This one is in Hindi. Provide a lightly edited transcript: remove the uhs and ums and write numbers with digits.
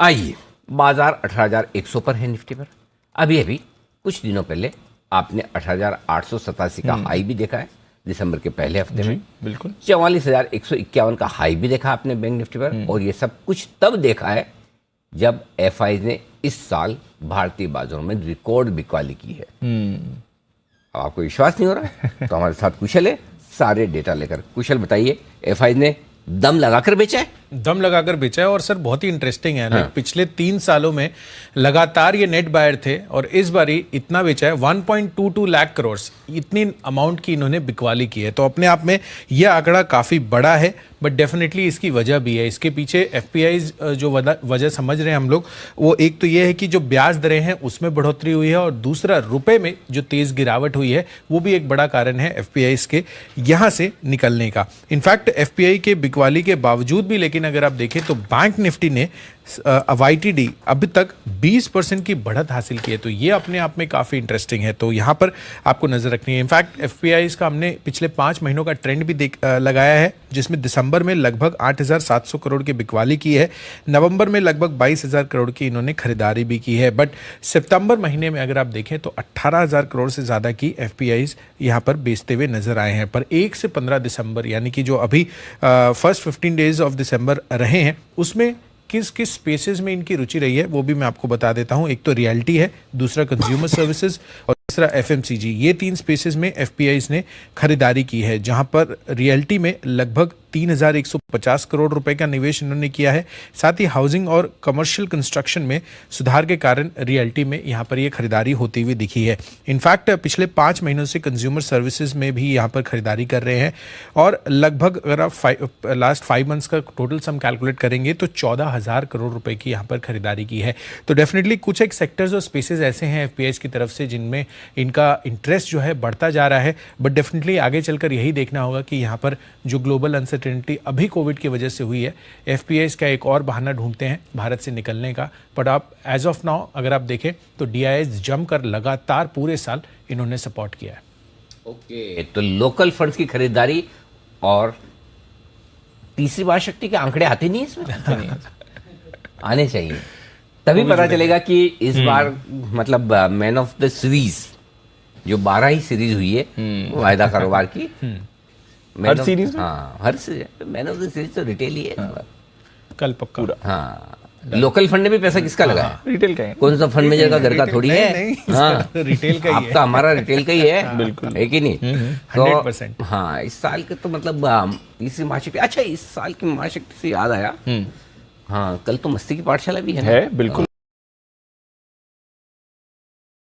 आइए, बाजार 18,100 पर है निफ्टी पर। अभी कुछ दिनों पहले आपने 18,887 का हाई भी देखा है दिसंबर के पहले हफ्ते में। बिल्कुल 44,151 का हाई भी देखा आपने बैंक निफ्टी पर। और ये सब कुछ तब देखा है जब एफआई ने इस साल भारतीय बाजारों में रिकॉर्ड बिकवाली की है। अब आपको विश्वास नहीं हो रहा है तो हमारे साथ कुशल है सारे डेटा लेकर। कुशल बताइए, एफआई ने दम लगाकर बेचा है? दम लगाकर बेचा है। और सर बहुत ही इंटरेस्टिंग है, पिछले 3 सालों में लगातार ये नेट बायर थे और इस बारी इतना बेचा है 1.22 लाख करोड़, इतनी अमाउंट की इन्होंने बिकवाली की है। तो अपने आप में यह आंकड़ा काफ़ी बड़ा है, बट डेफिनेटली इसकी वजह भी है। इसके पीछे एफपीआईज जो वजह समझ रहे हैं हम लोग, वो एक तो ये है कि जो ब्याज दरें हैं उसमें बढ़ोतरी हुई है, और दूसरा रुपए में जो तेज़ गिरावट हुई है वो भी एक बड़ा कारण है एफपीआईज के यहाँ से निकलने का। इनफैक्ट एफपीआई के बिकवाली के बावजूद भी लेकिन अगर आप देखें तो बैंक निफ्टी ने YTD अभी तक 20% की बढ़त हासिल की है। तो ये अपने आप में काफ़ी इंटरेस्टिंग है, तो यहाँ पर आपको नज़र रखनी है। इनफैक्ट एफपीआईज का हमने पिछले 5 महीनों का ट्रेंड भी लगाया है, जिसमें दिसंबर में लगभग 8,700 करोड़ की बिकवाली की है, नवंबर में लगभग 22,000 करोड़ की इन्होंने खरीदारी भी की है। बट सितंबर महीने में अगर आप देखें तो 18,000 करोड़ से ज़्यादा की एफपीआईज यहाँ पर बेचते हुए नजर आए हैं। पर 1 से 15 दिसंबर यानी कि जो अभी फर्स्ट 15 डेज ऑफ दिसंबर रहे हैं, उसमें किस किस स्पेसेस में इनकी रुचि रही है वो भी मैं आपको बता देता हूं। एक तो रियल्टी है, दूसरा कंज्यूमर सर्विसेज और तीसरा एफएमसीजी। ये 3 स्पेसेस में एफपीआईज ने खरीदारी की है, जहां पर रियल्टी में लगभग 3,150 करोड़ रुपए का निवेश इन्होंने किया है। साथ ही हाउसिंग और कमर्शियल कंस्ट्रक्शन में सुधार के कारण रियल्टी में यहाँ पर ये खरीदारी होती हुई दिखी है। इनफैक्ट पिछले 5 महीनों से कंज्यूमर सर्विसेज में भी यहाँ पर खरीदारी कर रहे हैं, और लगभग अगर आप लास्ट 5 मंथ्स का टोटल सम कैलकुलेट करेंगे तो 14,000 करोड़ रुपए की यहाँ पर खरीदारी की है। तो डेफिनेटली कुछ एक सेक्टर्स और स्पेसेस ऐसे हैं एफपीआईज की तरफ से जिनमें इनका इंटरेस्ट जो है बढ़ता जा रहा है। बट डेफिनेटली आगे चलकर यही देखना होगा कि यहाँ पर जो ग्लोबल अनसर्टेनिटी अभी कोविड की वजह से हुई है, एफपीआईज का एक और बहाना ढूंढते हैं भारत से निकलने का। बट आप एज ऑफ नाउ अगर आप देखें तो डीआईएस जमकर लगातार पूरे साल इन्होंने सपोर्ट किया है। ओके, तो लोकल फंड्स की खरीदारी और तीसरी महाशक्ति के आंकड़े आते नहीं इसमें आने चाहिए, तभी पता चलेगा कि इस बार मतलब मैन ऑफ द सीरीज जो 12 ही सीरीज हुई है वायदा कारोबार की, हर सीरीज में, हाँ हर series man of the series तो रिटेल ही है। कल पक्का पूरा। हाँ, लोकल फंड में भी पैसा किसका लगा है? रिटेल का है। कौन सा फंड मैनेजर का घर का थोड़ी है? नहीं, हाँ, रिटेल का ही है। आपका हमारा रिटेल का ही है, बिल्कुल है कि नहीं? 100%। हाँ, इस साल के तो मतलब तीसरी महाशक्ति। अच्छा, इस साल की महाशक्ति से याद आया, हाँ कल तो मस्ती की पाठशाला भी है ना? है बिल्कुल।